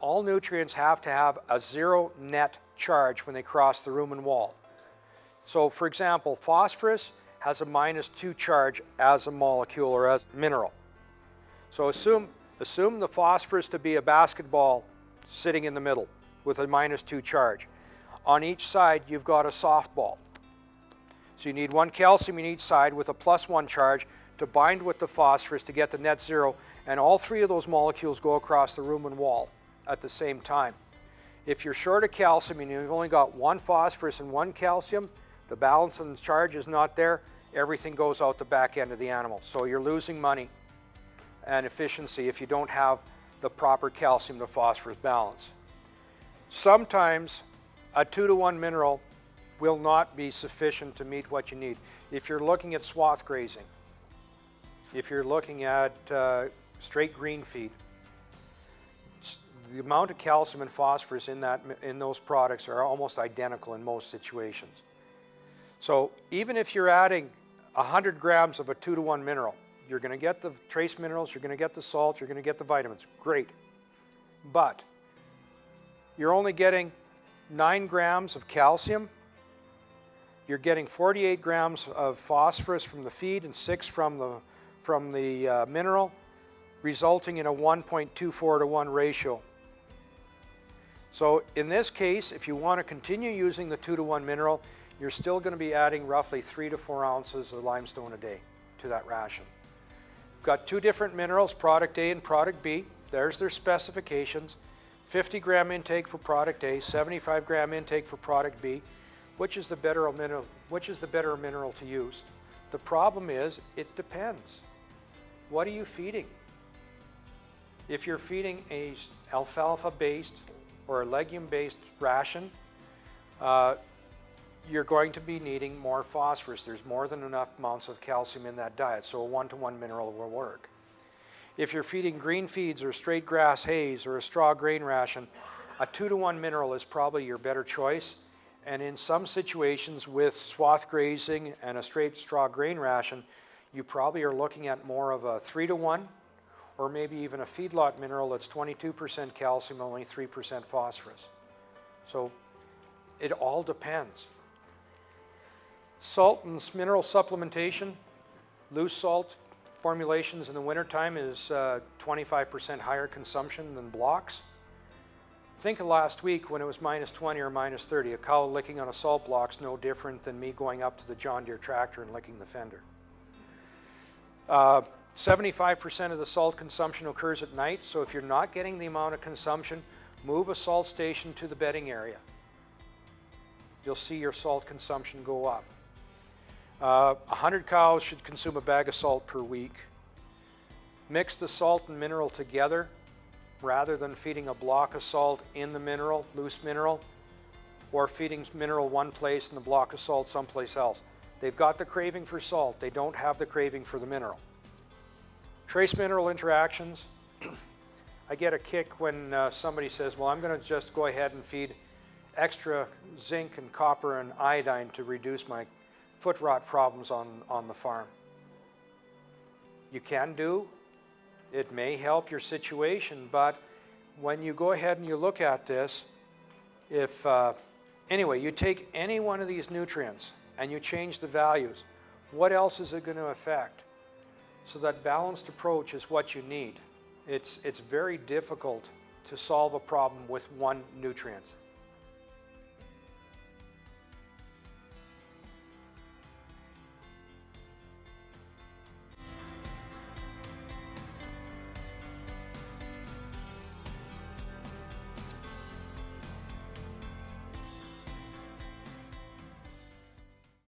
all nutrients have to have a zero net charge when they cross the rumen wall. So for example, phosphorus has a -2 charge as a molecule or as a mineral. So assume the phosphorus to be a basketball sitting in the middle with a -2 charge. On each side, you've got a softball. So you need one calcium in each side with a +1 charge to bind with the phosphorus to get the net zero, and all three of those molecules go across the rumen wall at the same time. If you're short of calcium and you've only got one phosphorus and one calcium, the balance and charge is not there, everything goes out the back end of the animal. So you're losing money and efficiency if you don't have the proper calcium to phosphorus balance. Sometimes a 2-to-1 mineral will not be sufficient to meet what you need. If you're looking at swath grazing, if you're looking at straight green feed, the amount of calcium and phosphorus in those products are almost identical in most situations. So even if you're adding 100 grams of a 2-to-1 mineral, you're going to get the trace minerals, you're going to get the salt, you're going to get the vitamins. Great. But you're only getting 9 grams of calcium, you're getting 48 grams of phosphorus from the feed and 6 from the mineral, resulting in a 1.24 to 1 ratio. So in this case, if you want to continue using the 2-to-1 mineral, you're still going to be adding roughly 3 to 4 ounces of limestone a day to that ration. We've got 2 different minerals, product A and product B. There's their specifications. 50 gram intake for product A, 75 gram intake for product B. Which is the better mineral? Which is the better mineral to use? The problem is, it depends. What are you feeding? If you're feeding a alfalfa-based or a legume-based ration, you're going to be needing more phosphorus. There's more than enough amounts of calcium in that diet, so a 1-to-1 mineral will work. If you're feeding green feeds or straight grass hays or a straw grain ration, a 2-to-1 mineral is probably your better choice. And in some situations with swath grazing and a straight straw grain ration, you probably are looking at more of a 3-to-1 or maybe even a feedlot mineral that's 22% calcium, only 3% phosphorus. So it all depends. Salt and mineral supplementation, loose salt formulations in the wintertime is 25% higher consumption than blocks. Think of last week when it was -20 or -30. A cow licking on a salt block is no different than me going up to the John Deere tractor and licking the fender. 75% of the salt consumption occurs at night, so if you're not getting the amount of consumption, move a salt station to the bedding area. You'll see your salt consumption go up. 100 cows should consume a bag of salt per week. Mix the salt and mineral together rather than feeding a block of salt in the mineral, loose mineral, or feeding mineral one place and the block of salt someplace else. They've got the craving for salt, they don't have the craving for the mineral. Trace mineral interactions. I get a kick when somebody says, well, I'm going to just go ahead and feed extra zinc and copper and iodine to reduce my foot rot problems on the farm. You can do. It may help your situation, but when you go ahead and you look at this, anyway, you take any one of these nutrients and you change the values, what else is it going to affect? So that balanced approach is what you need. It's very difficult to solve a problem with one nutrient.